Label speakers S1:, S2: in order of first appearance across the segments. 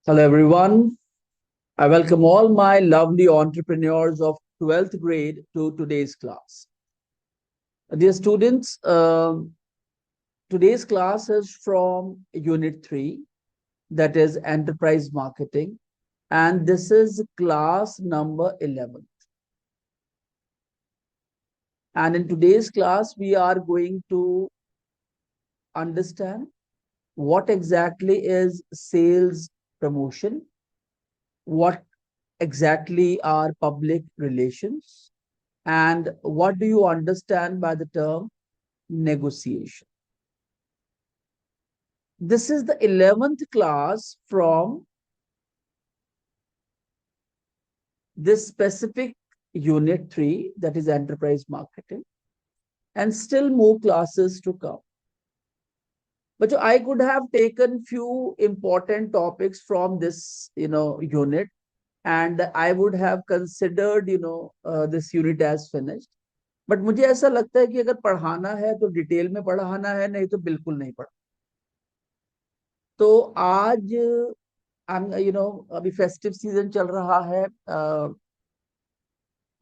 S1: Hello, everyone. I welcome all my lovely entrepreneurs of 12th grade to today's class. Dear students, today's class is from Unit 3, that is Enterprise Marketing, and this is class number 11. And in today's class, we are going to understand what exactly is sales promotion, what exactly are public relations, and what do you understand by the term negotiation? This is the 11th class from this specific unit 3, that is enterprise marketing, and still more classes to come. But I could have taken few important topics from this, unit, and I would have considered, this unit as finished. But मुझे ऐसा लगता है कि अगर पढ़ाना है तो detail में पढ़ाना है, नहीं तो बिल्कुल नहीं पढ़ा. तो आज अभी फेस्टिव सीजन चल रहा है,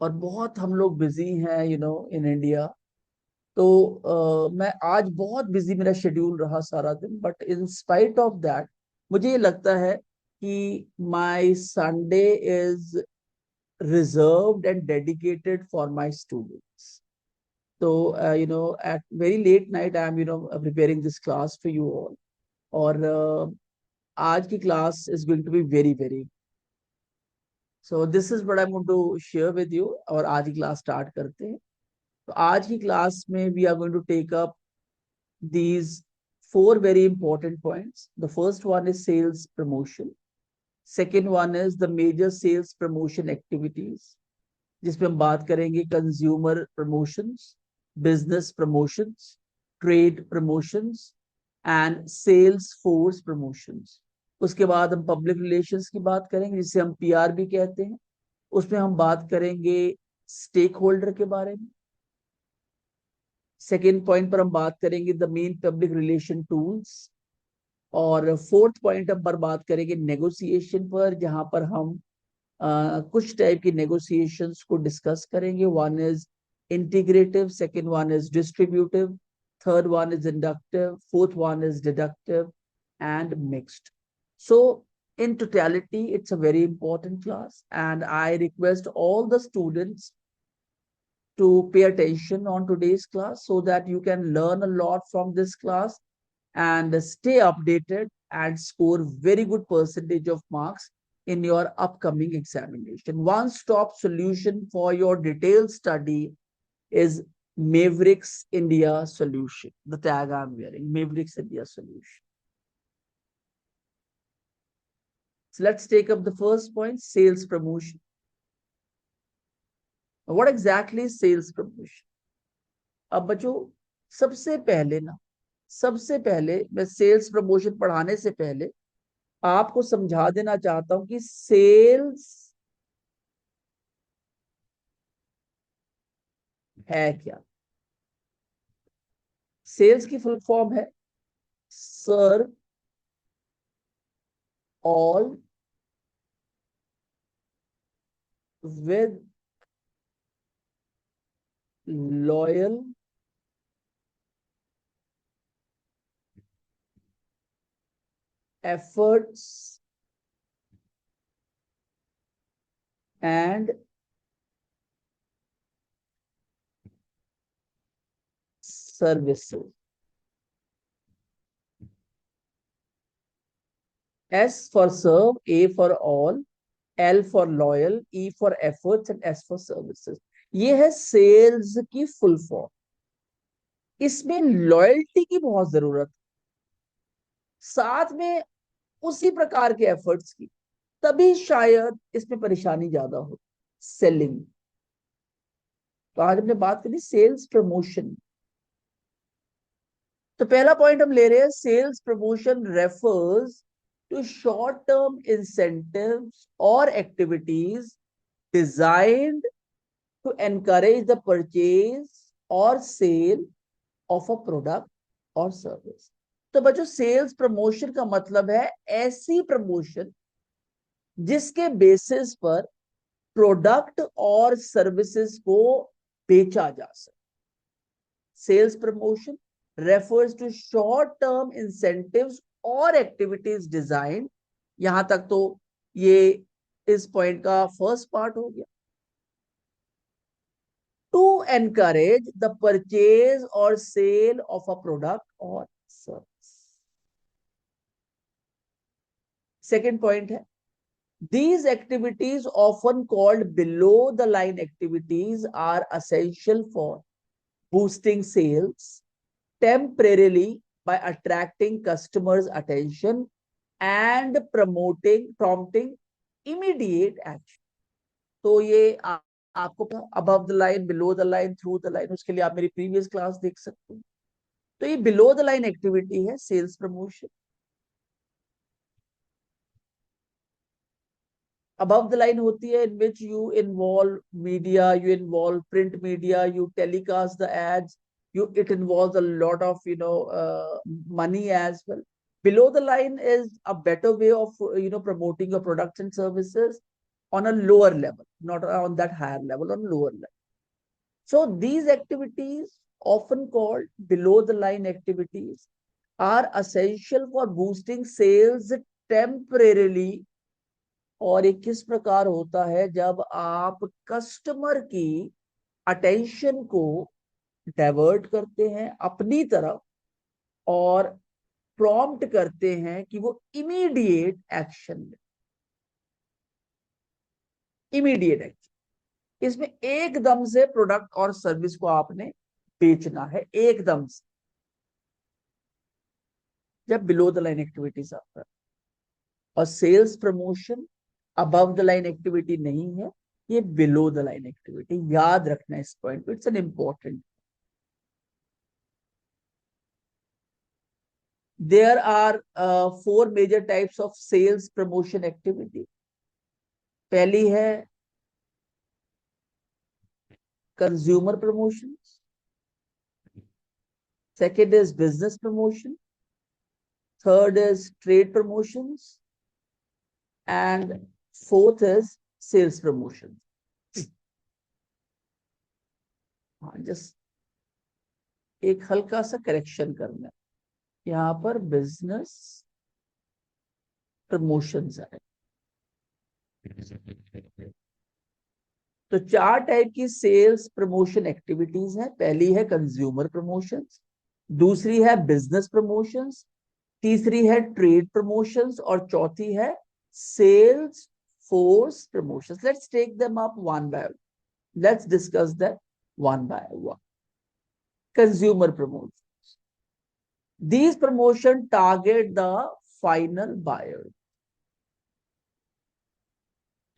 S1: और बहुत हम लोग बिजी हैं इन इंडिया. तो मैं आज बहुत बिजी, मेरा शेड्यूल रहा सारा दिन, but in spite of that मुझे ये लगता है कि my Sunday is reserved and dedicated for my students. तो at very late night I am preparing this class for you all. और आज की class is going to be very very. So this is what I want to share with you. और आज की class start करते हैं. तो आज की क्लास में we are going to take up these four very important points. The first one is sales promotion. Second one is the major sales promotion activities, जिसमें हम बात करेंगे consumer promotions, business promotions, trade promotions and sales force promotions. उसके बाद हम public relations की बात करेंगे, जिसे हम पीआर भी कहते हैं. उसमें हम बात करेंगे स्टेक होल्डर के बारे में. सेकेंड पॉइंट पर हम बात करेंगे the main public relation tools. और फोर्थ पॉइंट हम पर बात करेंगे नेगोशिएशन पर, जहां पर हम कुछ टाइप की नेगोशिएशंस को डिस्कस करेंगे. One is integrative, second one is distributive, third one is inductive, fourth one is deductive and mixed. So in totality it's a very important class, and I request all the students to pay attention on today's class so that you can learn a lot from this class and stay updated and score very good percentage of marks in your upcoming examination. One stop solution for your detailed study is Mavericks India Solution. The tag I'm wearing, Mavericks India Solution. So let's take up the first point, sales promotion. What exactly is sales promotion? अब बच्चों, सबसे पहले मैं sales promotion पढ़ाने से पहले आपको समझा देना चाहता हूं कि सेल्स है क्या. सेल्स की फुल फॉर्म है serve all with loyal efforts and services. S for serve, A for all, L for loyal, E for efforts and S for services. ये है सेल्स की फुल फॉर्म. इसमें लॉयल्टी की बहुत जरूरत, साथ में उसी प्रकार के एफर्ट्स की, तभी शायद इसमें परेशानी ज्यादा हो. सेलिंग. तो आज हमने बात करी सेल्स प्रमोशन. तो पहला पॉइंट हम ले रहे हैं, sales promotion refers to short term incentives और activities designed to encourage the purchase और सेल ऑफ अ प्रोडक्ट और सर्विस. तो बच्चों, सेल्स प्रमोशन का मतलब है ऐसी प्रमोशन जिसके बेसिस पर प्रोडक्ट और सर्विसेज को बेचा जा सके। Sales promotion refers to short term incentives और एक्टिविटीज डिजाइन। यहां तक तो ये इस पॉइंट का फर्स्ट पार्ट हो गया। टू एनकरेज द परचेज और सेल ऑफ अ प्रोडक्ट और सर्विस। सेकेंड पॉइंट है, these activities, often called below the line activities, are essential for boosting sales temporarily by attracting customers' attention and prompting immediate action. तो ये आपको above the line, below the line, through the line, उसके लिए आप मेरी previous class देख सकते हो। तो ये बिलो द लाइन एक्टिविटी है sales promotion. above the line होती है in which you involve media, you involve print media, you telecast the ads, it involves a lot of money as well. Below the line is a better way of promoting your products and services on a lower level, not on that higher level, on lower level. So these activities, often called below the line activities, are essential for boosting sales temporarily। और ये किस प्रकार होता है, जब आप customer की attention को डाइवर्ट करते हैं अपनी तरफ और प्रॉम्प्ट करते हैं कि वो इमीडिएट एक्शन ले। इमीडिएट एक्शन, इसमें एकदम से प्रोडक्ट और सर्विस को आपने बेचना है एकदम से, जब बिलो द लाइन एक्टिविटीज आता है। और sales promotion above the line activity नहीं है, ये बिलो द लाइन एक्टिविटी। याद रखना इस पॉइंट को, it's an important. There are four major types of sales promotion activity. पहली है consumer promotions, second is business promotion, third is trade promotions, and fourth is sales promotion. Just एक हल्का सा correction करना, यहाँ पर बिजनेस प्रमोशंस है। तो चार टाइप की सेल्स प्रमोशन एक्टिविटीज है। पहली है कंज्यूमर प्रमोशंस, दूसरी है बिजनेस प्रमोशंस, तीसरी है ट्रेड प्रमोशंस और चौथी है sales force promotions. Let's take them up one by one, let's discuss that one by one. Consumer promotions, these promotion target the final buyer।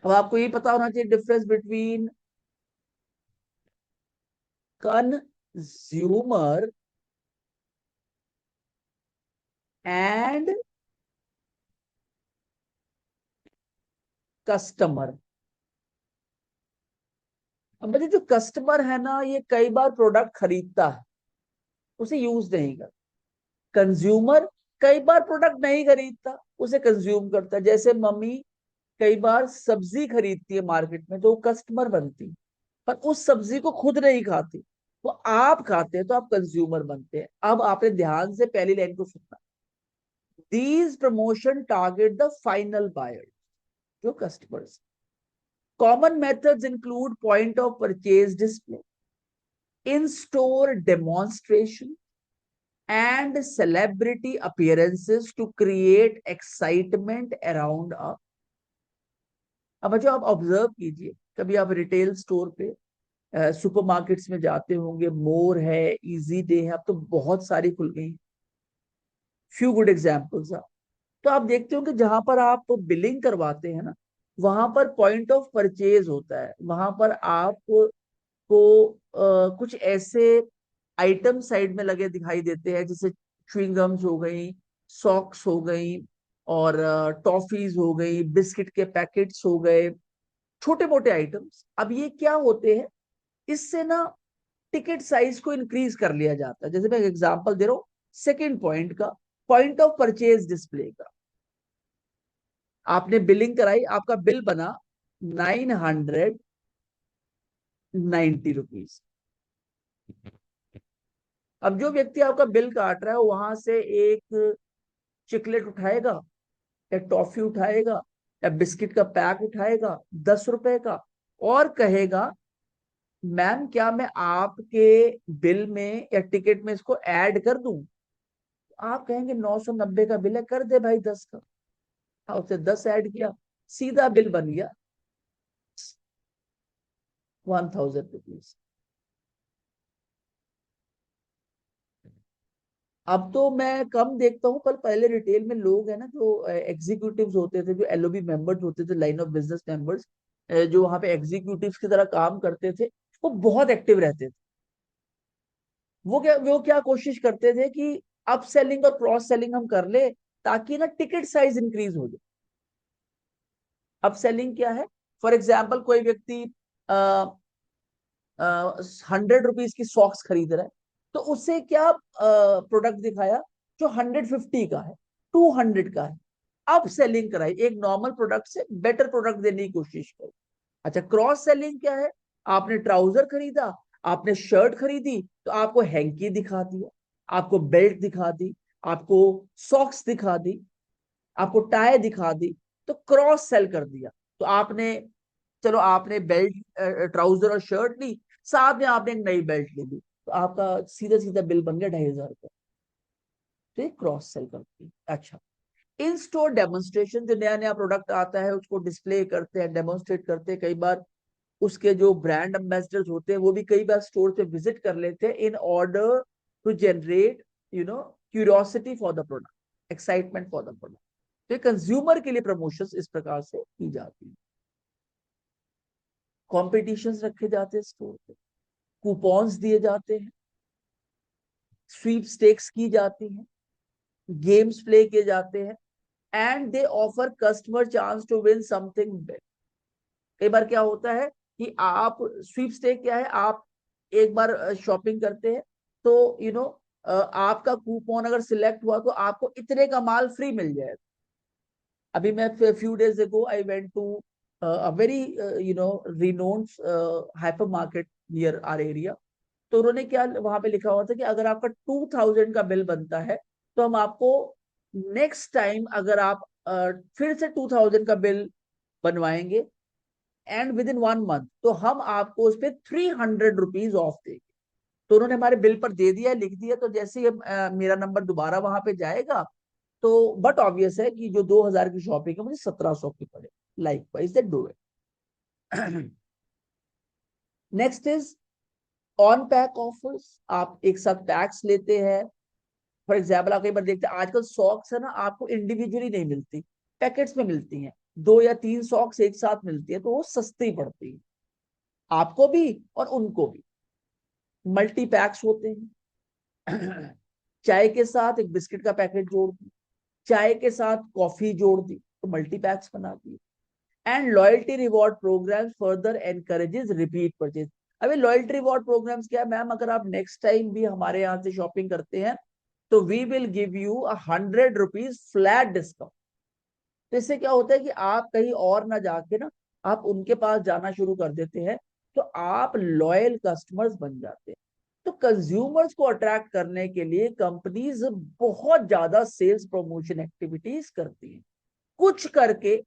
S1: अब आपको ये पता होना चाहिए difference between consumer and customer. अब मुझे जो कस्टमर है ना, ये कई बार प्रोडक्ट खरीदता है, उसे यूज नहीं करता। कंज्यूमर कई बार प्रोडक्ट नहीं खरीदता, उसे कंज्यूम करता है। जैसे मम्मी कई बार सब्जी खरीदती है मार्केट में, तो वो कस्टमर बनती है, पर उस सब्जी को खुद नहीं खाती, वो आप खाते हैं, तो आप कंज्यूमर बनते हैं। अब आपने ध्यान से पहली लाइन को सुनना। These promotion target the final buyer, जो customers. Common methods include point of purchase display, in-store demonstration, and celebrity appearances to create excitement around a। अब जो आप ऑब्जर्व कीजिए, कभी आप रिटेल स्टोर पे सुपरमार्केट्स में जाते होंगे, मोर है, इजी डे है, अब तो बहुत सारी खुल गई। फ्यू गुड एग्जांपल्स है। तो आप देखते हो कि जहां पर आप बिलिंग करवाते हैं ना, वहां पर पॉइंट ऑफ परचेज होता है। वहां पर आपको कुछ ऐसे आइटम साइड में लगे दिखाई देते हैं, जैसे च्युइंगम्स हो गई, सॉक्स हो गई, और टॉफीज हो गई, बिस्किट के पैकेट्स हो गए, छोटे मोटे आइटम्स। अब ये क्या होते हैं, इससे ना टिकट साइज को इंक्रीज कर लिया जाता है। जैसे मैं एग्जांपल दे रहा हूँ सेकेंड पॉइंट का, पॉइंट ऑफ परचेज डिस्प्ले का। आपने बिलिंग कराई, आपका बिल बना 990 रुपीज। अब जो व्यक्ति आपका बिल काट रहा है वहां से एक चिकलेट उठाएगा, या टॉफी उठाएगा, या बिस्किट का पैक उठाएगा 10 रुपए का, और कहेगा मैम क्या मैं आपके बिल में या टिकट में इसको ऐड कर दूं? आप कहेंगे 990 का बिल है, कर दे भाई 10 का। आपसे 10 ऐड किया, सीधा बिल बन गया 1000 रुपीज। अब तो मैं कम देखता हूँ, पर पहले रिटेल में लोग है ना जो एग्जीक्यूटिव्स होते थे, जो एलओबी मेंबर्स होते थे, लाइन ऑफ बिजनेस मेंबर्स, जो वहां पे एग्जीक्यूटिव्स की तरह काम करते थे, वो बहुत एक्टिव रहते थे। वो क्या कोशिश करते थे कि अप सेलिंग और क्रॉस सेलिंग हम कर ले, ताकि ना टिकट साइज इंक्रीज हो जाए। अप सेलिंग क्या है? फॉर एग्जाम्पल कोई व्यक्ति 100 रुपीज की सॉक्स खरीद रहा है, तो उसे क्या प्रोडक्ट दिखाया जो 150 का है, 200 का है, अप सेलिंग कराई, एक नॉर्मल प्रोडक्ट से बेटर प्रोडक्ट देने की कोशिश करी। अच्छा, क्रॉस सेलिंग क्या है? आपने ट्राउजर खरीदा, आपने शर्ट खरीदी, तो आपको हैंकी दिखा दिया, आपको बेल्ट दिखा दी, आपको सॉक्स दिखा दी, आपको टाई दिखा दी, तो क्रॉस सेल कर दिया। तो आपने, चलो आपने बेल्ट, ट्राउजर और शर्ट ली, साथ में आपने एक नई बेल्ट ले ली, तो आपका सीधा सीधा बिल बन गया 2500 रुपये। तो ये क्रॉस सेल करती है। अच्छा, इन स्टोर डेमोन्स्ट्रेशन, जो नया नया प्रोडक्ट आता है उसको डिस्प्ले करते हैं, डेमोन्स्ट्रेट करते हैं। कई बार उसके जो ब्रांड एम्बेसडर्स होते हैं वो भी कई बार स्टोर पे विजिट कर लेते हैं, in order to generate curiosity for the product, excitement for the product. तो कंज्यूमर के लिए प्रमोशन इस प्रकार से की जाती है। कॉम्पिटिशन्स रखे जाते हैं स्टोर पे, कूपन्स दिए जाते हैं, स्वीप स्टेक्स की जाती हैं, गेम्स प्ले किए जाते हैं, and they offer customer chance to win something big. कई बार क्या होता है कि आप, स्वीप स्टेक क्या है, आप एक बार शॉपिंग करते हैं, तो आपका कूपन अगर सिलेक्ट हुआ तो आपको इतने का माल फ्री मिल जाएगा। अभी मैं few days ago I went to a very renowned हाइपर मार्केट नियर आर एरिया। तो उन्होंने क्या वहां पे लिखा हुआ था कि अगर आपका 2000 का बिल बनता है, तो हम आपको नेक्स्ट टाइम अगर आप फिर से 2000 का बिल बनवाएंगे, एंड विद इन 1 मंथ, तो हम आपको उस पर 300 रुपीज ऑफ देंगे। तो उन्होंने हमारे बिल पर दे दिया, लिख दिया। तो जैसे ही मेरा नंबर दोबारा वहां पे जाएगा, तो बट ऑब्वियस है कि जो 2000 की शॉपिंग है मुझे 1700 की पड़े। Like wise that do it. Next is on pack offers. आप एक साथ पैक्स लेते हैं। फॉर एग्जाम्पल, आप कई बार देखते हैं आजकल सॉक्स है ना, आपको इंडिविजुअली नहीं मिलती, पैकेट्स में मिलती हैं। 2 या 3 सॉक्स एक साथ मिलती है, तो वो सस्ती पड़ती है आपको भी और उनको भी। मल्टी पैक्स होते हैं। चाय के साथ एक बिस्किट का पैकेट जोड़ दी, चाय के साथ कॉफी जोड़ दी, तो मल्टी पैक्स बना दी। And loyalty reward program further encourages repeat purchase. अभी लॉयल्टी रिवॉर्ड प्रोग्राम्स क्या है मैम? अगर आप नेक्स्ट टाइम भी हमारे यहाँ से शॉपिंग करते हैं, तो we will give you 100 rupees flat discount. तो इससे क्या होता है कि आप कहीं और ना जाके ना, आप उनके पास जाना शुरू कर देते हैं, तो आप लॉयल कस्टमर्स बन जाते हैं। तो कंज्यूमर्स को अट्रैक्ट करने के लिए कंपनीज बहुत ज्यादा सेल्स प्रमोशन एक्टिविटीज करती हैं, कुछ करके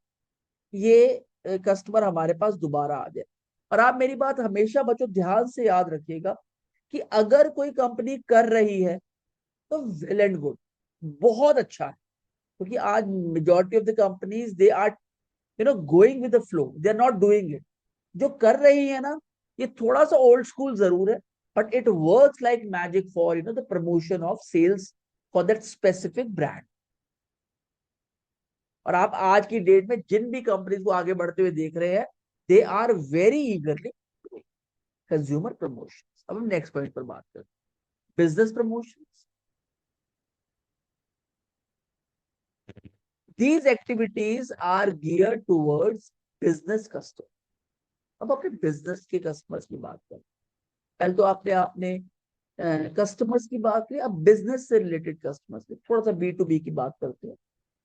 S1: ये कस्टमर हमारे पास दोबारा आ जाए। और आप मेरी बात हमेशा बच्चों ध्यान से याद रखिएगा कि अगर कोई कंपनी कर रही है तो वेल एंड गुड, बहुत अच्छा है। क्योंकि आज majority of the companies they are going with the flow, they are not doing it. जो कर रही है ना, ये थोड़ा सा ओल्ड स्कूल जरूर है, but it works like magic for the promotion of sales for that specific brand. और आप आज की डेट में जिन भी कंपनीज को आगे बढ़ते हुए देख रहे हैं, they are very eagerly consumer promotion. अब हम नेक्स्ट पॉइंट पर बात करते हैं, business promotion. These activities are geared towards business customer। अब अपने बिजनेस के कस्टमर्स की बात करें। पहले तो आपने आपने कस्टमर्स की बात की, अब बिजनेस से रिलेटेड कस्टमर्स की, थोड़ा सा बी टू बी की बात करते हैं।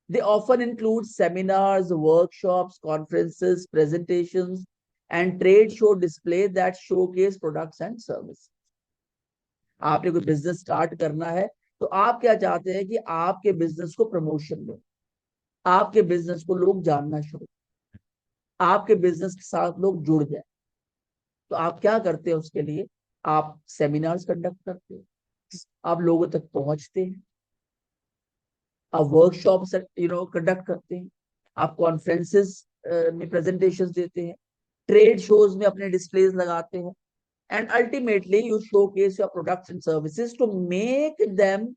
S1: They often include seminars, workshops, conferences, presentations, and trade show displays that showcase products and services. आपने कोई बिजनेस स्टार्ट करना है तो आप क्या चाहते हैं कि आपके बिजनेस को प्रमोशन दो, आपके बिजनेस को लोग जानना शुरू, आपके बिजनेस के साथ लोग जुड़ जाए। तो आप क्या करते हैं उसके लिए? आप सेमिनार्स कंडक्ट करते हैं, आप लोगों तक पहुंचते हैं, आप वर्कशॉप कंडक्ट करते हैं, आप कॉन्फ्रेंसेस में प्रेजेंटेशंस देते हैं, ट्रेड शोज में अपने डिस्प्लेज लगाते हैं, and ultimately you showcase your products and services to make them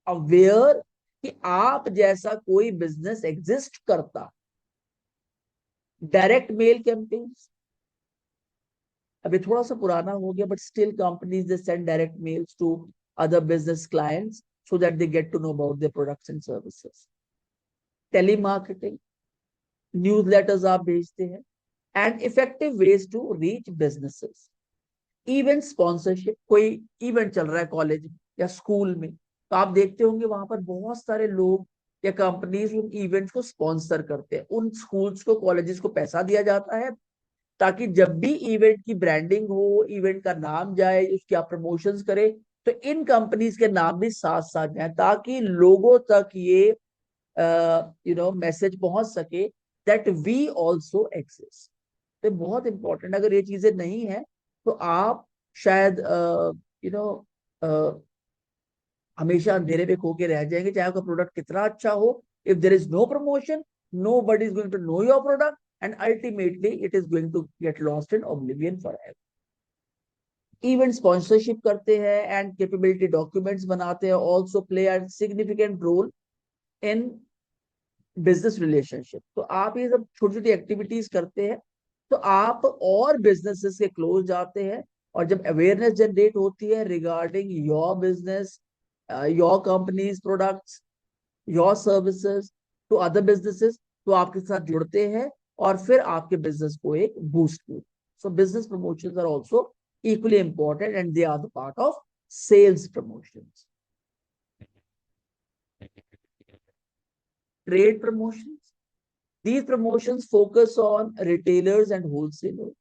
S1: aware कि आप जैसा कोई बिजनेस एग्जिस्ट करता। डायरेक्ट मेल कैंपेन्स अभी थोड़ा सा पुराना हो गया, but still companies they send direct mails to other business clients so that they get to know about their products and services. Telemarketing, newsletters आप भेजते हैं, and effective ways to reach businesses. Event sponsorship, कोई event चल रहा है college या school में, तो आप देखते होंगे वहां पर बहुत सारे लोग या कंपनीज उन इवेंट्स को स्पॉन्सर करते हैं। उन स्कूल्स को, कॉलेजेस को पैसा दिया जाता है ताकि जब भी इवेंट की ब्रांडिंग हो, इवेंट का नाम जाए, उसकी आप प्रमोशंस करें, तो इन कंपनीज के नाम भी साथ साथ जाए ताकि लोगों तक ये मैसेज पहुंच सके दैट वी ऑल्सो एग्जिस्ट। तो बहुत इंपॉर्टेंट, अगर ये चीजें नहीं है तो आप शायद हमेशा अंधेरे में खो के रह जाएंगे, चाहे आपका प्रोडक्ट कितना अच्छा हो। If there is no promotion, nobody is going to know your product, and ultimately it is going to get lost in oblivion forever. Event sponsorship करते हैं एंड कैपेबिलिटी डॉक्यूमेंट्स बनाते हैं, also play a significant role in business relationship. तो आप ये सब छोटी छोटी एक्टिविटीज करते हैं तो आप और बिजनेसेस के क्लोज जाते हैं, और जब अवेयरनेस जनरेट होती है regarding your business, your companies products, your services to other businesses, तो आपके साथ जुड़ते हैं और फिर आपके बिजनेस को एक बूस्ट मिलता है। So business promotions are also equally important and they are the part of sales promotions. Trade promotions, these promotions focus on retailers and wholesalers.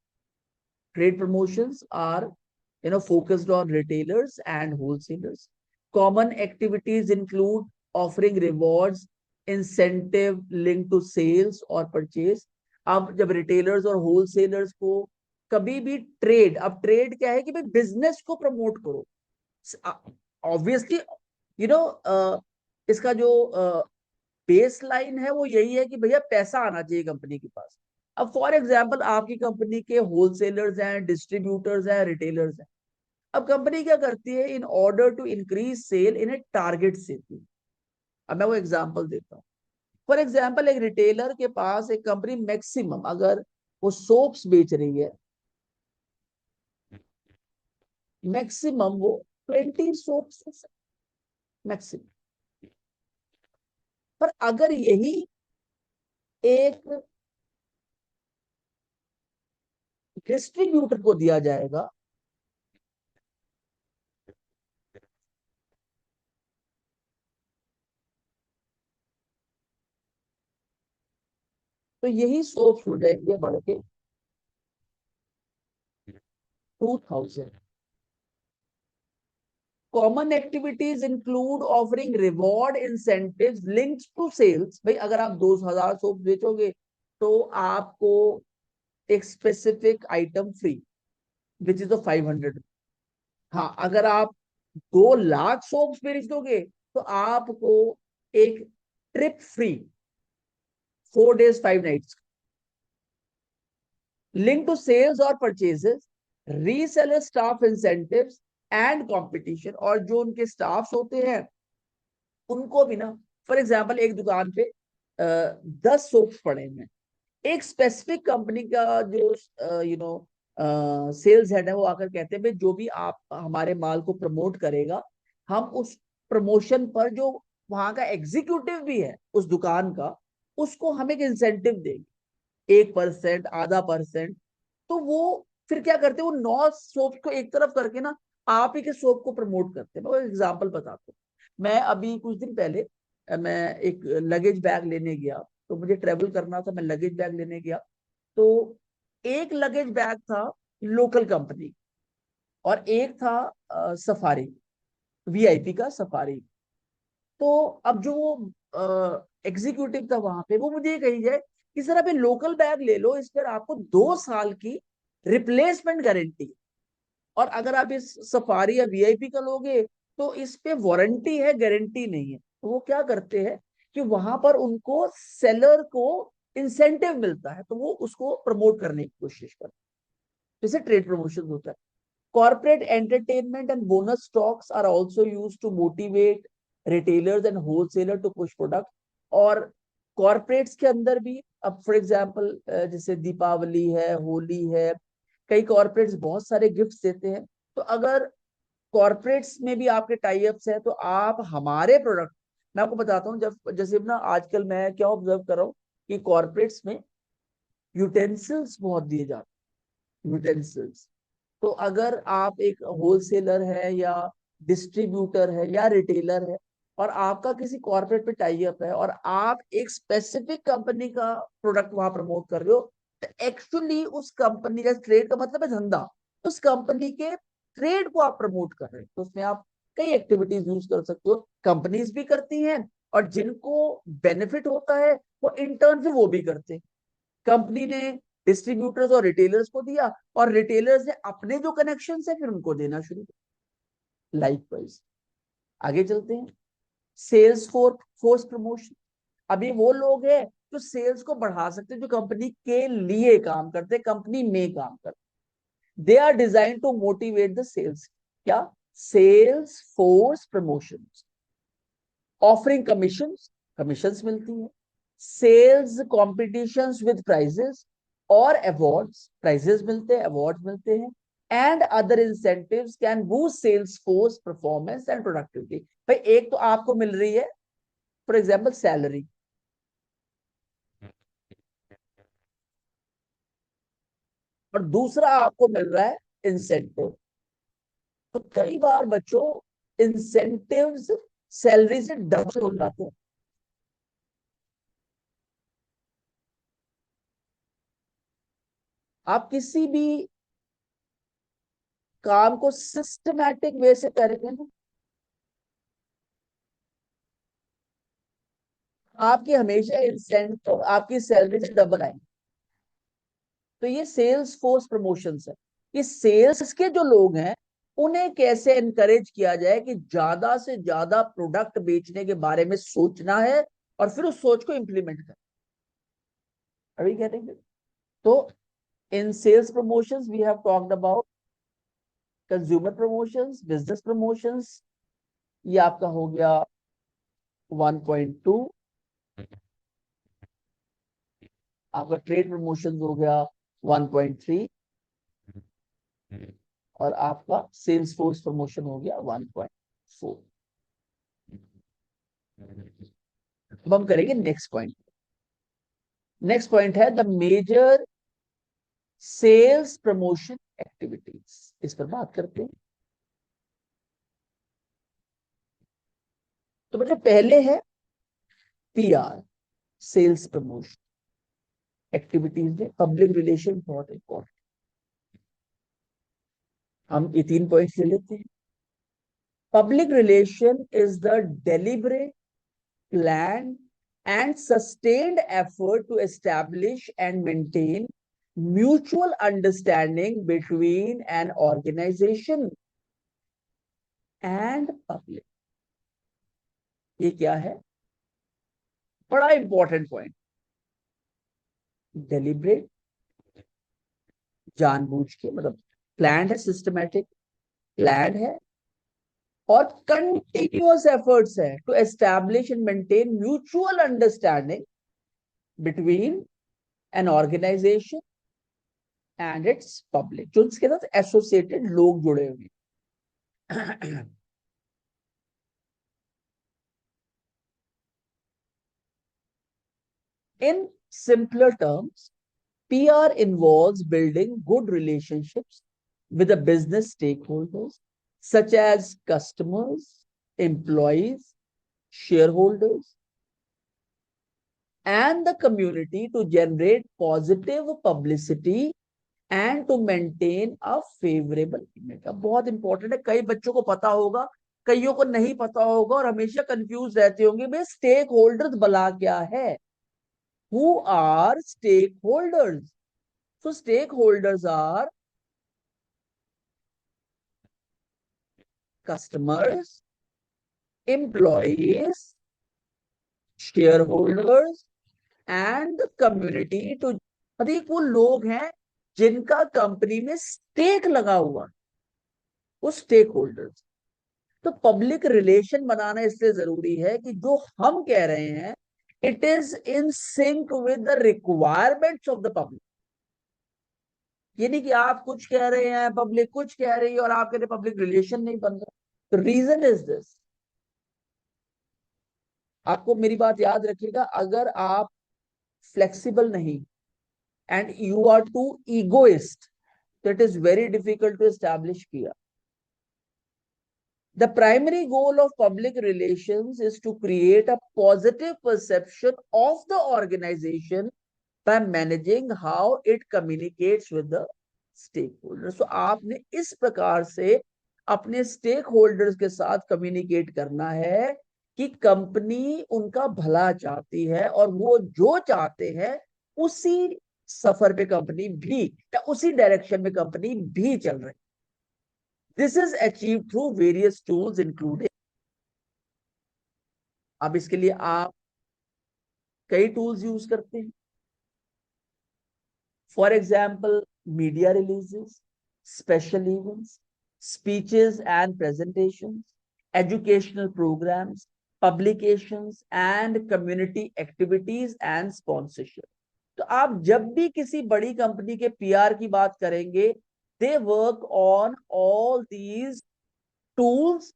S1: Trade promotions are focused on retailers and wholesalers. Common activities include offering rewards, incentive linked to sales or purchase. अब जब retailers और wholesalers को कभी भी trade, अब trade क्या है कि भाई बिजनेस को प्रमोट करो, ऑब्वियसली इसका जो बेस लाइन है वो यही है कि भैया पैसा आना चाहिए कंपनी के पास। अब फॉर एग्जांपल आपकी कंपनी के होलसेलर्स हैं, डिस्ट्रीब्यूटर्स हैं, रिटेलर्स हैं। अब कंपनी क्या करती है, in order to increase sale in a target sale. अब मैं वो एग्जांपल देता हूँ। फॉर एग्जांपल एक रिटेलर के पास एक कंपनी मैक्सिमम, अगर वो सोप्स बेच रही है, मैक्सिमम वो 20 सोप्स मैक्सिमम। पर अगर यही एक डिस्ट्रीब्यूटर को दिया जाएगा तो यही सोप्स हो जाएंगे बढ़ के 2000। Common activities include offering reward incentives linked to sales. भाई अगर आप 2000 सोप बेचोगे तो आपको एक specific item free, which is 500। हाँ, अगर आप 2 लाख सोप्स बेच दोगे तो आपको एक trip free, 4 days 5 nights। Link to sales और purchases, reseller staff incentives and competition. और जो उनके स्टाफ होते हैं उनको भी ना, फॉर एग्जाम्पल एक दुकान पे 10 सोप्स पड़े हैं, एक स्पेसिफिक कंपनी का जो सेल्स हेड है वो आकर कहते हैं भाई जो भी आप हमारे माल को प्रमोट करेगा, हम उस प्रमोशन पर जो वहां का एग्जीक्यूटिव भी है उस दुकान का, उसको हम एक इंसेंटिव देंगे, 1%, आधा %। तो वो फिर क्या करते हैं, वो 9 सोप को एक तरफ करके ना आप ही के सोप को प्रमोट करते हैं। मैं एग्जाम्पल बताता हूँ। मैं अभी कुछ दिन पहले मैं एक लगेज बैग लेने गया, तो मुझे ट्रेवल करना था, मैं लगेज बैग लेने गया। तो एक लगेज बैग था लोकल कंपनी, और एक था सफारी, वीआईपी का सफारी। तो अब जो एग्जीक्यूटिव था वहां पे, वो मुझे ये कही जाए कि सर आप ये लोकल बैग ले लो, इस पर आपको 2 साल की रिप्लेसमेंट गारंटी, और अगर आप इस सफारी या वीआईपी का लोगे तो इस पे वारंटी है, गारंटी नहीं है। तो वो क्या करते हैं कि वहां पर उनको सेलर को इंसेंटिव मिलता है, तो वो उसको प्रमोट करने की कोशिश करते हैं, जैसे ट्रेड प्रमोशन होता है। Corporate entertainment and bonus stocks are also used to motivate retailers and wholesaler to push product। और corporates के अंदर भी, अब फॉर एग्जांपल जैसे दीपावली है, होली है, कई कॉर्पोरेट्स बहुत सारे गिफ्ट्स देते हैं। तो अगर कॉर्पोरेट्स में भी आपके टाई अप्स है, तो आप हमारे प्रोडक्ट, मैं आपको बताता हूँ, जब जैसे ना आजकल मैं क्या ऑब्जर्व कर रहा हूँ कि कॉर्पोरेट्स में यूटेंसिल्स बहुत दिए जाते हैं, यूटेंसिल्स। तो अगर आप एक होलसेलर है या डिस्ट्रीब्यूटर है या रिटेलर है, और आपका किसी कॉर्पोरेट पे टाई अप है, और आप एक स्पेसिफिक कंपनी का प्रोडक्ट वहां प्रमोट कर रहे हो, तो एक्चुअली उस कंपनी का, ट्रेड का मतलब है धंधा, उस कंपनी के ट्रेड को आप प्रमोट कर रहे हैं। तो उसमें आप कई एक्टिविटीज यूज कर सकते हो, कंपनीज भी करती हैं, और जिनको बेनिफिट होता है वो इंटर्न फिर वो भी करते हैं। कंपनी ने डिस्ट्रीब्यूटर्स और रिटेलर्स को दिया, और रिटेलर्स ने अपने जो कनेक्शन है फिर उनको देना शुरू किया। लाइकवाइज आगे चलते हैं, सेल्स फोर्स प्रमोशन। अभी वो लोग हैं जो सेल्स को बढ़ा सकते हैं, जो कंपनी के लिए काम करते हैं, कंपनी में काम करते हैं। They are design to motivate the sales. क्या? Sales force promotion. Offering commission, commissions मिलती हैं। सेल्स कॉम्पिटिशंस विद प्राइजेस और अवार्ड्स, प्राइजेस मिलते हैं, अवार्ड्स मिलते हैं। And other incentives can boost sales force performance and productivity. भाई एक तो आपको मिल रही है फॉर एग्जाम्पल सैलरी, और दूसरा आपको मिल रहा है इंसेंटिव। तो कई बार बच्चों इंसेंटिव्स सैलरी से डबल हो जाते हैं। आप किसी भी काम को सिस्टमैटिक वे से करेंगे ना, आपकी हमेशा इंसेंटिव आपकी सैलरी से डबल आएंगे। तो ये सेल्स फोर्स प्रमोशंस है। ये सेल्स के जो लोग हैं उन्हें कैसे एनकरेज किया जाए कि ज्यादा से ज्यादा प्रोडक्ट बेचने के बारे में सोचना है, और फिर उस सोच को इंप्लीमेंट करना। अभी कह रहे, तो इन sales promotions we have talked about consumer promotions, business promotions, ये आपका हो गया 1.2। आपका ट्रेड प्रमोशन हो गया 1.3, और आपका सेल्स फोर्स प्रमोशन हो गया 1.4। अब हम करेंगे नेक्स्ट पॉइंट। नेक्स्ट पॉइंट है the major sales promotion activities, इस पर बात करते हैं। तो मतलब पहले है पीआर, सेल्स प्रमोशन एक्टिविटीज में पब्लिक रिलेशन बहुत इंपॉर्टेंट। हम ये 3 पॉइंट ले लेते हैं। Public relation is the deliberate, planned and sustained effort to establish and maintain mutual understanding between an organization and public। ये क्या है? बड़ा इंपॉर्टेंट पॉइंट। डेलिब्रेट, जानबूझ के, मतलब प्लान है, सिस्टमेटिक प्लान है, और कंटिन्यूअस एफर्ट्स है to establish and maintain mutual understanding between an organisation and its public, जो इसके साथ एसोसिएटेड लोग जुड़े हुए हैं। In simpler terms, PR involves building good relationships with the business stakeholders, such as customers, employees, shareholders, and the community to generate positive publicity and to maintain a favorable image। अब बहुत important है, कई बच्चों को पता होगा, कईयों को नहीं पता होगा और हमेशा कंफ्यूज रहते होंगे भाई स्टेक होल्डर्स भला क्या है। Who are stakeholders? So stakeholders are customers, employees, shareholders and the community to, मतलब वो लोग हैं जिनका कंपनी में स्टेक लगा हुआ, वो स्टेक होल्डर्स। तो पब्लिक रिलेशन बनाना इसलिए जरूरी है कि जो हम कह रहे हैं it is in sync with the requirements of the public. ये नहीं कि आप कुछ कह रहे हैं पब्लिक कुछ कह रही है और आप कह रहे पब्लिक रिलेशन नहीं बन रहा। तो रीजन इज दिस, आपको मेरी बात याद रखिएगा, अगर आप फ्लेक्सिबल नहीं and you are too egoist तो it is very difficult to establish किया। The primary goal of public relations is to create a positive perception of the organization by managing how it communicates with the stakeholders। So आपने इस प्रकार से अपने stake holders के साथ communicate करना है कि कंपनी उनका भला चाहती है और वो जो चाहते हैं उसी सफर पे कंपनी भी या उसी डायरेक्शन में कंपनी भी चल रही। This is achieve through various tools including, अब इसके लिए आप कई टूल्स यूज करते हैं। For example media releases, special events, speeches and presentation, educational programmes, publications and community activities and sponsorship. तो आप जब भी किसी बड़ी कंपनी के पीआर की बात करेंगे, they work on all these tools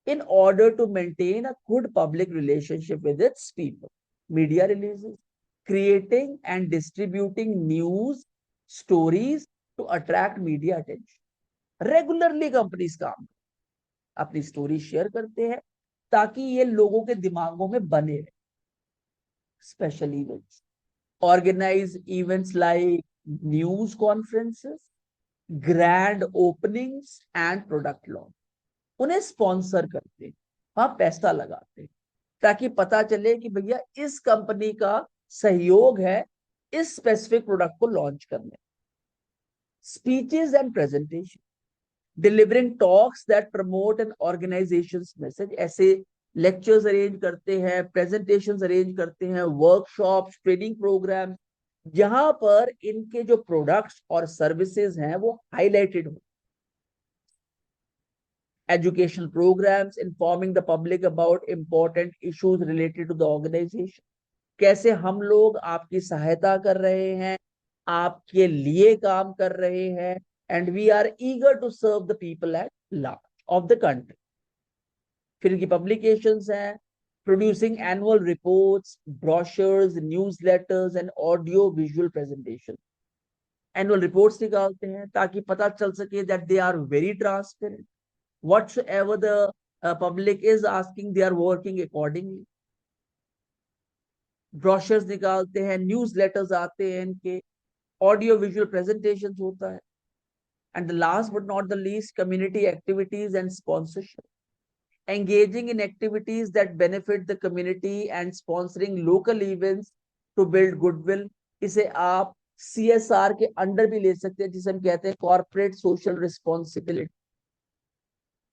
S1: in order to maintain a good public relationship with its people. Media releases, creating and distributing news stories to attract media attention. Regularly companies काम अपनी story share करते हैं ताकि ये लोगों के दिमागों में बने रहे। Special events, organise events like news conferences, grand openings and product launch, उन्हें स्पॉन्सर करते हैं, वहां पैसा लगाते हैं ताकि पता चले कि भैया इस कंपनी का सहयोग है इस स्पेसिफिक प्रोडक्ट को लॉन्च करने। Speeches and presentation, delivering talks that promote an organisation's message, ऐसे लेक्चर्स अरेंज करते हैं, प्रेजेंटेशंस अरेंज करते हैं, वर्कशॉप्स, ट्रेनिंग प्रोग्राम, जहां पर इनके जो प्रोडक्ट्स और सर्विसेज हैं वो हाईलाइटेड हो। Educational programs informing the public about important issues related to the organization, कैसे हम लोग आपकी सहायता कर रहे हैं, आपके लिए काम कर रहे हैं, and we are eager to serve the people at large of the country। फिर इनकी publications हैं, producing annual reports, brochures, newsletters and audio visual presentation। annual reports निकालते हैं ताकि पता चल सके that they are very transparent, whatsoever the public is asking they are working accordingly। Brochures निकालते हैं, न्यूज लेटर्स आते हैं इनके, ऑडियो विजुअल प्रेजेंटेशंस होता है, and the last but not the least community activities and sponsorship, engaging in activities that benefit the community and sponsoring local events to build goodwill। इसे आप CSR के under भी ले सकते हैं जिसे हम कहते हैं कॉर्पोरेट सोशल रिस्पॉन्सिबिलिटी।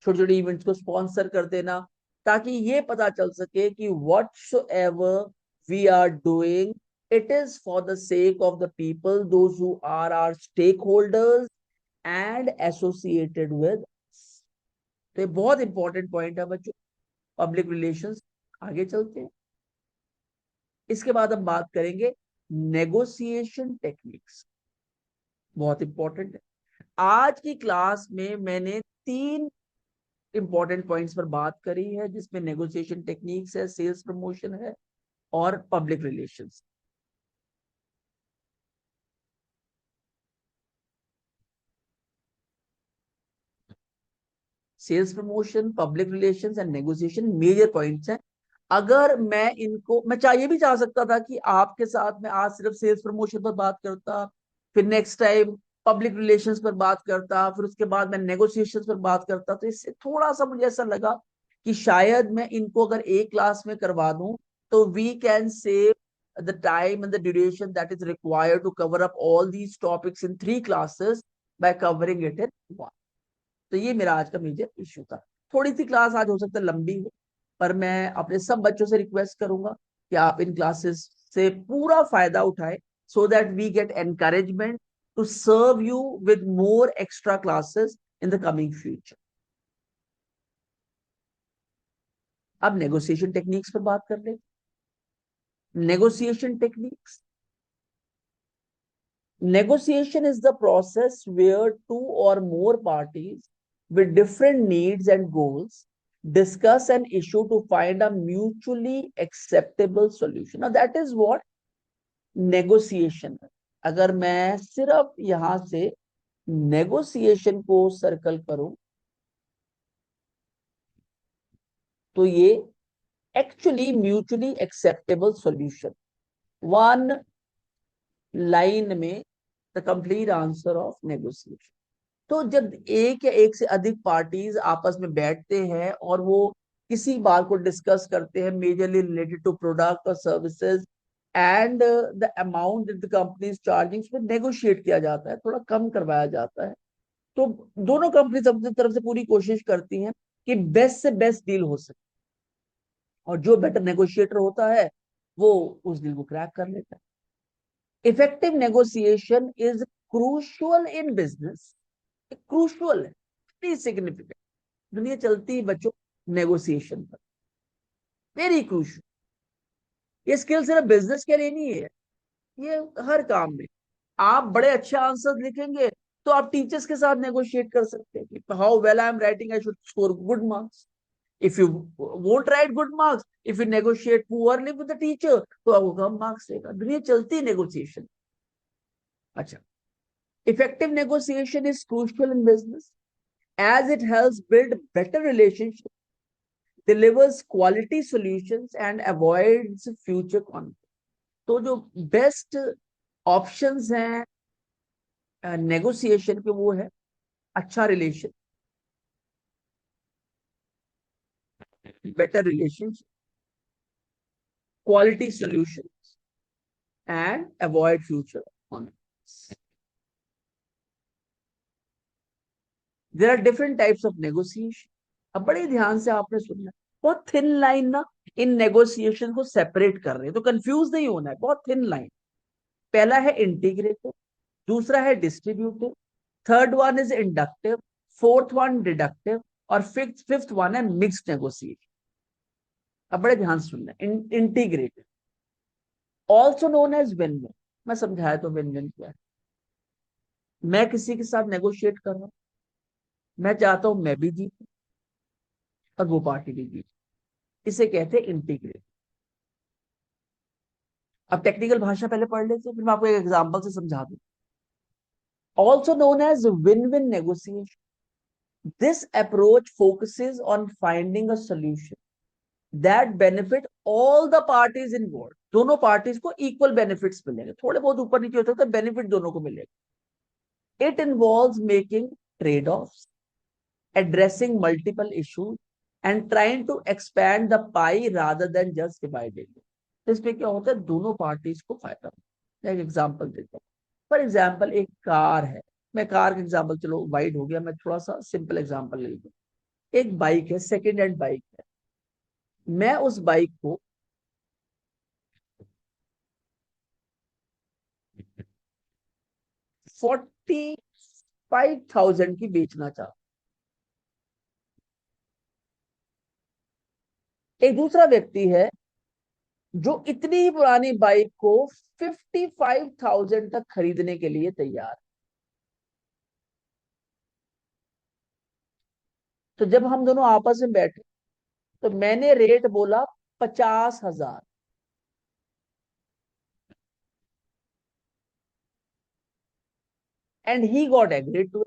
S1: छोटे छोटे इवेंट्स को स्पॉन्सर कर देना ताकि ये पता चल सके कि whatsoever we are doing it is for the sake of the people, those who are our stakeholders and associated with us। तो ये बहुत इंपॉर्टेंट पॉइंट है बच्चों, पब्लिक रिलेशंस। आगे चलते हैं, इसके बाद हम बात करेंगे नेगोशिएशन टेक्निक्स, बहुत इंपॉर्टेंट है। आज की क्लास में मैंने 3 इंपॉर्टेंट पॉइंट्स पर बात करी है जिसमें नेगोशिएशन टेक्निक्स है, सेल्स प्रमोशन है और public relations. Sales promotion, public relations and negotiation major points हैं। अगर मैं चाहिए भी चाह सकता था कि आपके साथ मैं आज सिर्फ सेल्स प्रमोशन पर बात करता, फिर नेक्स्ट टाइम पब्लिक रिलेशंस पर बात करता, फिर उसके बाद मैं नेगोशिएशंस पर बात करता। तो इससे थोड़ा सा मुझे ऐसा लगा कि शायद मैं इनको अगर एक क्लास में करवा दूं तो we can save the time and the duration that is required to cover up all these topics in 3 classes by covering it in one। तो ये मेरा आज का मेजर इश्यू था। थोड़ी सी क्लास आज हो सकता है लंबी हो, पर मैं अपने सब बच्चों से रिक्वेस्ट करूंगा कि आप इन क्लासेस से पूरा फायदा उठाएं, so that we get encouragement to serve you with more extra classes in the coming future. अब नेगोशिएशन टेक्निक्स पर बात कर ले। Negotiation techniques, negotiation is the process where two or more parties with different needs and goals discuss an issue to find a mutually acceptable solution. Now that is what negotiation है। अगर मैं सिर्फ यहां से negotiation को circle करूं तो ये actually mutually acceptable solution, one line में the complete answer of negotiation. तो जब एक या एक से अधिक पार्टीज आपस में बैठते हैं और वो किसी बात को डिस्कस करते हैं मेजरली रिलेटेड टू प्रोडक्ट और services and the amount that the company is charging, उसमें नेगोशिएट किया जाता है, थोड़ा कम करवाया जाता है। तो दोनों कंपनीज अपनी तरफ से पूरी कोशिश करती हैं कि बेस्ट से बेस्ट डील हो सके, और जो बेटर नेगोशिएटर होता है वो उस डील को क्रैक कर लेता है। Effective negotiation is crucial in business, crucial है, वेरी सिग्निफिकेंट। दुनिया चलती है बच्चों नेगोशिएशन पर, वेरी क्रूशियल। ये स्किल सिर्फ बिजनेस के लिए नहीं है, ये हर काम में। आप बड़े अच्छे आंसर लिखेंगे तो आप टीचर्स के साथ नेगोशिएट कर सकते हैं कि how well I am writing, I should score good marks. If you won't right good marks, if you negotiate poorly with the teacher, तो आपको कम मार्क्स देगा। दुनिया चलती है नेगोशिएशन। अच्छा, effective negotiation is crucial in business as it helps build better relationships, delivers quality solutions and avoids future conflict। तो जो best options हैं नेगोशिएशन के वो है अच्छा relation, better relationship, quality solutions and avoid future conflicts. There are different types of negotiation. अब बड़े ध्यान से आपने सुनना, बहुत थिन लाइन ना इन नेगोशिएशन को सेपरेट कर रहे हैं, तो कंफ्यूज नहीं होना है, बहुत थिन लाइन। पहला है इंटीग्रेटिव, दूसरा है distributive, third one is inductive, fourth one deductive, और फिफ्थ वन है मिक्स्ड नेगोशिएशन। अब बड़े ध्यान से सुनना, integrative also known as win win. मैं समझाया तो विन विन क्या है। मैं किसी के साथ नेगोशिएट कर रहा हूं, मैं चाहता हूं मैं भी जीतूं और वो पार्टी भी जीते, इसे कहते हैं इंटीग्रेटिव। अब टेक्निकल भाषा पहले पढ़ लेते, फिर मैं आपको एक एग्जांपल से समझा दूं। Also known as win win negotiation, this approach focuses on finding a solution that benefit all the parties involved। दोनों पार्टीज को इक्वल बेनिफिट्स मिलेंगे, थोड़े बहुत ऊपर नीचे हो सकता है, बेनिफिट दोनों को मिलेगा। It involves making trade offs, addressing multiple issues and trying to expand the pie rather than just dividing it। तो इसमें क्या होता है, दोनों पार्टीज को फायदा होता है। एक एग्जांपल देता हूँ। फॉर एग्जांपल एक कार है, मैं कार का एग्जांपल, चलो वाइड हो गया, मैं थोड़ा सा सिंपल एग्जांपल ले लूँ। एक बाइक है, सेकेंड हैंड बाइक है। मैं उस बाइक को 45,000 की बेचना चाहता। एक दूसरा व्यक्ति है जो इतनी ही पुरानी बाइक को 55,000 तक खरीदने के लिए तैयार। तो जब हम दोनों आपस में बैठे तो मैंने रेट बोला 50,000, and he got agreed to.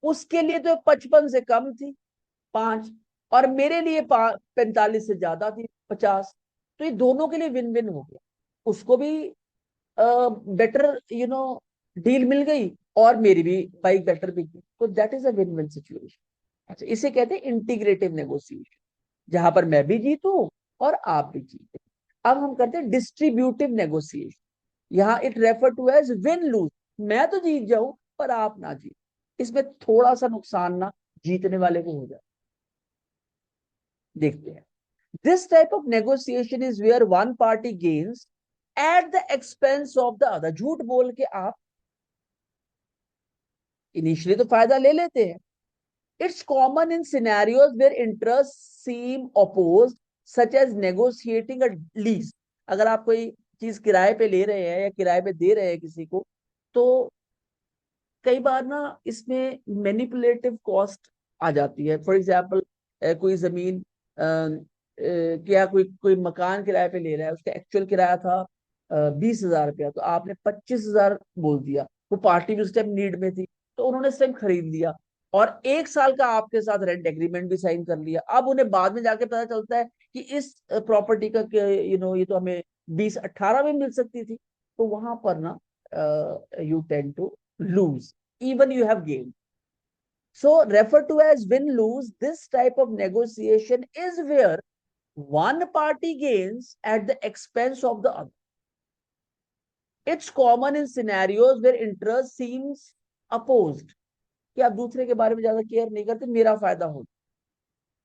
S1: उसके लिए तो 55 से कम थी 5, और मेरे लिए 45 से ज्यादा थी 50। तो ये दोनों के लिए विन विन हो गया, उसको भी बेटर डील मिल गई और मेरी भी बाइक बेटर बिकी, तो that is a win win situation. अच्छा, इसे कहते हैं इंटीग्रेटिव नेगोशिएशन, जहां पर मैं भी जीतू और आप भी जीते। अब हम करते हैं डिस्ट्रीब्यूटिव नेगोशिएशन। यहाँ it refer to as win lose, मैं तो जीत जाऊं पर आप ना जीत, इसमें थोड़ा सा नुकसान ना जीतने वाले को हो जाए। देखते हैं, this type of negotiation is where one party gains at the expense of the other. झूठ बोल के आप इनिशियली तो फायदा ले लेते हैं। It's common in scenarios where interest seem opposed, such as negotiating a lease. अगर आप कोई चीज किराए पे ले रहे हैं या किराए पे दे रहे हैं किसी को, तो कई बार ना इसमें मैनिपुलेटिव कॉस्ट आ जाती है। फॉर एग्जाम्पल, कोई जमीन क्या कोई कोई मकान किराए पे ले रहा है, उसका एक्चुअल किराया था 20,000 रुपया, तो आपने 25,000 बोल दिया। वो पार्टी भी उस टाइम नीड में थी, तो उन्होंने इस टाइम खरीद लिया और 1 साल का आपके साथ रेंट एग्रीमेंट भी साइन कर लिया। अब उन्हें बाद में जाके पता चलता है कि इस प्रॉपर्टी का ये तो हमें 2018 में मिल सकती थी। तो वहां पर ना you tend to lose, even you have gained. So refer to as win-lose, this type of negotiation is where one party gains at the expense of the other. It's common in scenarios where interest seems opposed, कि आप दूसरे के बारे में ज्यादा care नहीं करते, मेरा फायदा हो।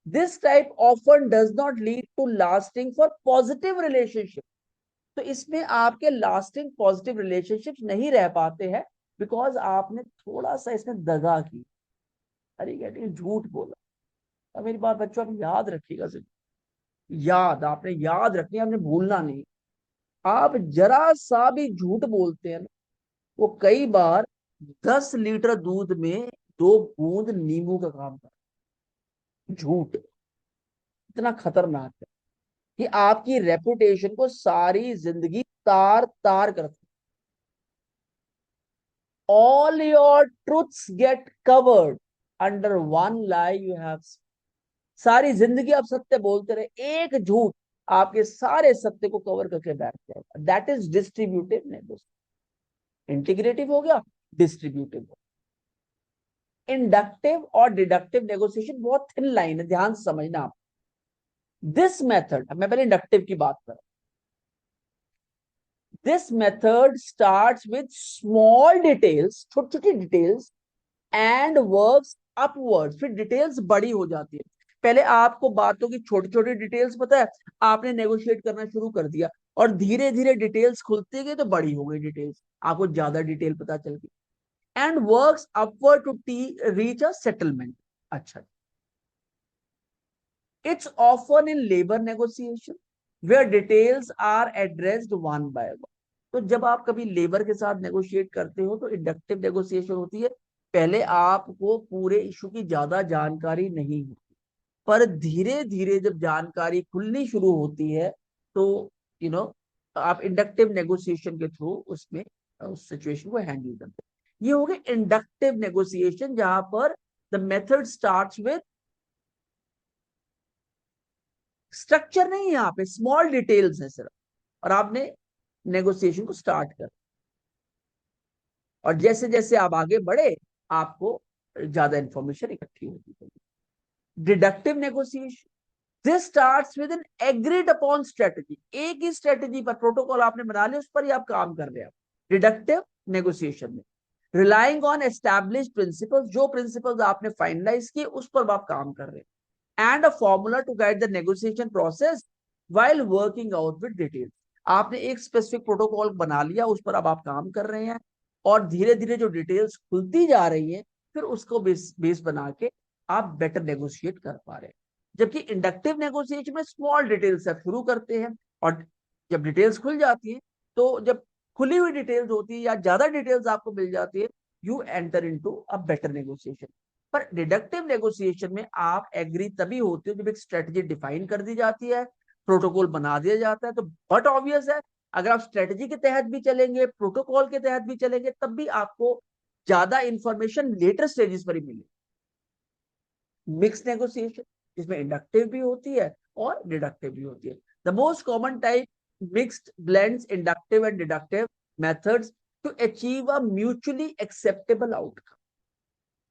S1: This type often does not lead to lasting for positive relationship. तो इसमें आपके लास्टिंग पॉजिटिव रिलेशनशिप्स नहीं रह पाते हैं, बिकॉज आपने थोड़ा सा इसमें दगा की। अरे कहते झूठ बोला। अब मेरी बात बच्चों आप याद रखिएगा सिर्फ, याद आपने याद रखनी है, आपने भूलना नहीं। आप जरा सा भी झूठ बोलते हैं ना, वो कई बार 10 लीटर दूध में 2 बूंद नींबू का काम करता है। झूठ इतना खतरनाक है कि आपकी रेपुटेशन को सारी जिंदगी तार तार करता है। All your truths get covered under one lie you have. सारी जिंदगी आप सत्य बोलते रहे, एक झूठ आपके सारे सत्य को कवर करके बैठ जाएगा। That is distributive negotiation. Integrative हो गया, डिस्ट्रीब्यूटिव हो। इंडक्टिव और डिडक्टिव नेगोशिएशन बहुत थिन लाइन है, ध्यान से समझना आप। दिस मेथड, मैं पहले इंडक्टिव की बात कर, this method starts with small details, छोटी छोटी डिटेल्स, एंड वर्क्स अपवर्ड, फिर डिटेल्स बड़ी हो जाती है। पहले आपको बातों की छोटी छोटी डिटेल्स पता है, आपने नेगोशिएट करना शुरू कर दिया और धीरे धीरे डिटेल्स खुलती गई तो बड़ी हो गई डिटेल्स, आपको ज्यादा डिटेल पता चल गई। And works upward to reach a settlement. अच्छा, it's often in labour negotiation where details are addressed one by one. तो जब आप कभी लेबर के साथ नेगोशिएट करते हो तो इंडक्टिव नेगोशिएशन होती है। पहले आपको पूरे इशू की ज्यादा जानकारी नहीं होती, पर धीरे धीरे जब जानकारी खुलनी शुरू होती है तो यू नो आप इंडक्टिव नेगोशिएशन के थ्रू उसमें उस सिचुएशन को हैंडल करते हैं। ये हो गया इंडक्टिव नेगोशिएशन, जहां पर the method starts with structure नहीं है, यहाँ पे स्मॉल डिटेल्स है सिर्फ, और आपने नेगोशिएशन को स्टार्ट कर, और जैसे जैसे आप आगे बढ़े आपको ज्यादा इंफॉर्मेशन इकट्ठी होती है। Deductive negotiation, this starts with N agreed upon strategy. एक ही स्ट्रेटजी पर प्रोटोकॉल आपने बना लिया, उस पर ही आप काम कर रहे हैं। डिडक्टिव नेगोशिएशन में रिलाइंग ऑन एस्टैब्लिश्ड प्रिंसिपल्स, जो प्रिंसिपल्स आपने फाइनलाइज किए उस पर आप काम कर रहे हैं। And a formula to guide the negotiation process while working out with details. आपने एक स्पेसिफिक प्रोटोकॉल बना लिया, उस पर अब आप काम कर रहे हैं, और धीरे धीरे जो डिटेल्स खुलती जा रही हैं, फिर उसको बेस बना के आप बेटर नेगोशिएट कर पा रहे हैं। जबकि इंडक्टिव नेगोशिएशन में स्मॉल डिटेल्स से शुरू करते हैं, और जब डिटेल्स खुल जाती है, तो जब खुली हुई डिटेल्स होती है या ज्यादा डिटेल्स आपको मिल जाती है, you enter into a better negotiation. पर डिडक्टिव नेगोशिएशन में आप एग्री तभी होते हो जब एक स्ट्रेटजी डिफाइन कर दी जाती है, प्रोटोकॉल बना दिया जाता है। तो बट ऑब्वियस है, अगर आप स्ट्रेटजी के तहत भी चलेंगे, प्रोटोकॉल के तहत भी चलेंगे, तब भी आपको ज्यादा इंफॉर्मेशन लेटर स्टेजेस पर ही मिलेगी। मिक्स नेगोशिएशन, जिसमें इंडक्टिव भी होती है और डिडक्टिव भी होती है। The most common type mixed blends inductive and deductive methods to achieve a mutually acceptable outcome.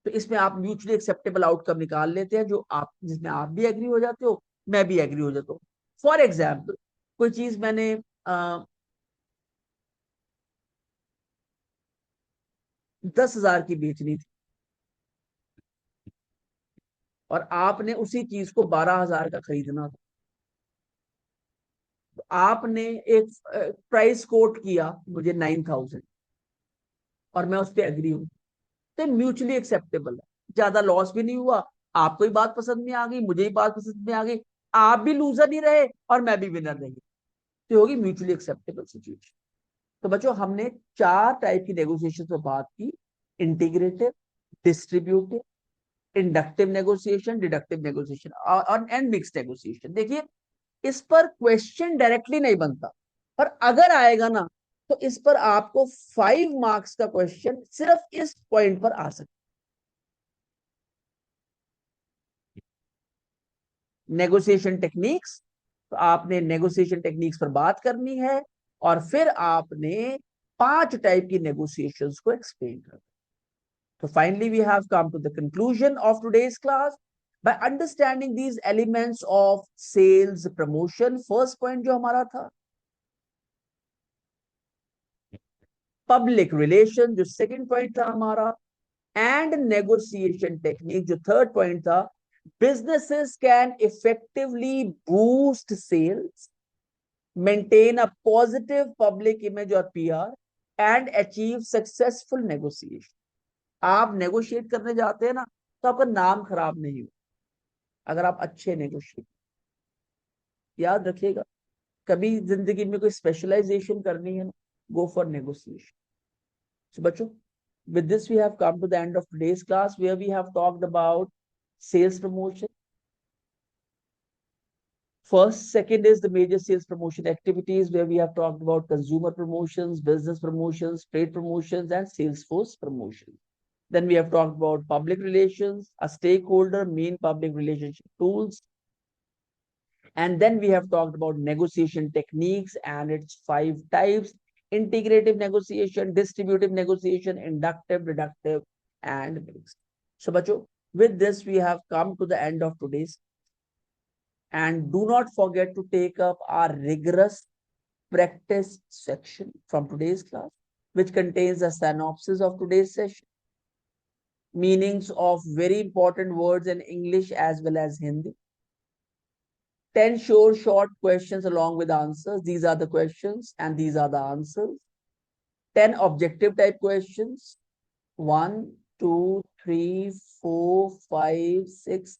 S1: तो इसमें आप म्यूचुअली एक्सेप्टेबल आउटकम निकाल लेते हैं जो आप जिसमें आप भी एग्री हो जाते हो, मैं भी एग्री हो जाता हूँ. फॉर एग्जाम्पल, कोई चीज मैंने 10,000 की बेचनी थी और आपने उसी चीज को 12,000 का खरीदना था. तो आपने एक प्राइस कोट किया मुझे 9,000 और मैं उस पर एग्री हूं, तो म्यूचुअली एक्सेप्टेबल है, ज्यादा लॉस भी नहीं हुआ, आपको ही बात पसंद में आ गई, मुझे ही बात पसंद में आ गई, आप भी लूजर नहीं रहे और मैं भी विनर नहीं. तो होगी म्यूचुअली एक्सेप्टेबल सिचुएशन. तो बच्चों हमने 4 टाइप की नेगोशिएशन पर बात की: integrative, distributive, inductive negotiation, deductive negotiation और एंड मिक्स्ड नेगोशिएशन. देखिए इस पर क्वेश्चन डायरेक्टली नहीं बनता, पर अगर आएगा ना तो इस पर आपको 5 मार्क्स का क्वेश्चन सिर्फ इस पॉइंट पर आ सकता. नेगोशिएशन टेक्निक्स, तो आपने नेगोशिएशन टेक्निक्स पर बात करनी है और फिर आपने 5 टाइप की नेगोशिएशंस को एक्सप्लेन करना. So finally, we have come to the conclusion of today's class. By understanding these elements of sales promotion, first point जो हमारा था public relation, जो second point था हमारा, and negotiation technique, जो third point था, businesses can effectively boost sales, maintain a positive public image or PR, and achieve successful negotiation. आप negotiate करने जाते हैं ना तो आपका नाम खराब नहीं हो अगर आप अच्छे नेगोशिएट. याद रखिएगा, कभी जिंदगी में कोई स्पेशलाइजेशन करनी है ना, गो फॉर नेगोशिएशन. सो बच्चों, with this we have come to the end of today's class where we have talked about sales promotion. First, second is the major sales promotion activities where we have talked about consumer promotions, business promotions, trade promotions, and sales force promotions. Then we have talked about public relations, a stakeholder, main public relationship tools. And then we have talked about negotiation techniques and its 5 types: integrative negotiation, distributive negotiation, inductive, deductive, and mixed. So, bacho, with this, we have come to the end of today's. And do not forget to take up our rigorous practice section from today's class, which contains a synopsis of today's session, meanings of very important words in English as well as Hindi, 10 short questions along with answers. These are the questions and these are the answers. 10 objective type questions. 1, 2, 3, 4, 5, 6,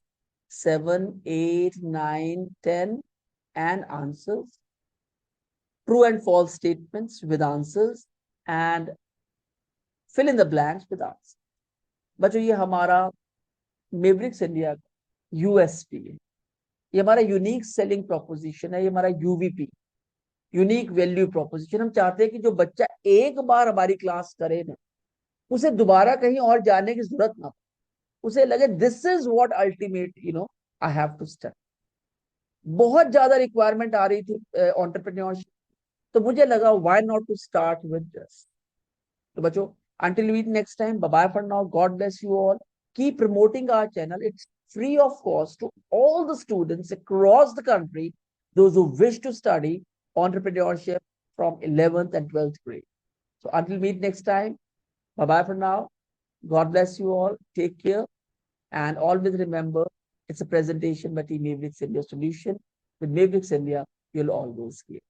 S1: 7, 8, 9, 10 and answers. True and false statements with answers and fill in the blanks with answers. बच्चों ये हमारा mavericks India का USP है, ये हमारा unique selling proposition है, ये हमारा यूवीपी, यूनिक वैल्यू प्रोपोजिशन. हम चाहते हैं कि जो बच्चा एक बार हमारी क्लास करे ना, उसे दोबारा कहीं और जाने की जरूरत ना, उसे लगे this is what ultimate I have to study. बहुत ज्यादा रिक्वायरमेंट आ रही थी एंटरप्रेन्योरशिप, तो मुझे लगा why not to start with this. तो बच्चों, until we meet next time, bye bye for now. God bless you all. Keep promoting our channel. It's free of cost to all the students across the country, those who wish to study entrepreneurship from 11th and 12th grade. So until we meet next time, bye bye for now. God bless you all. Take care. And always remember, it's a presentation by Team Mavericks India Solution. With Mavericks India, you'll always hear.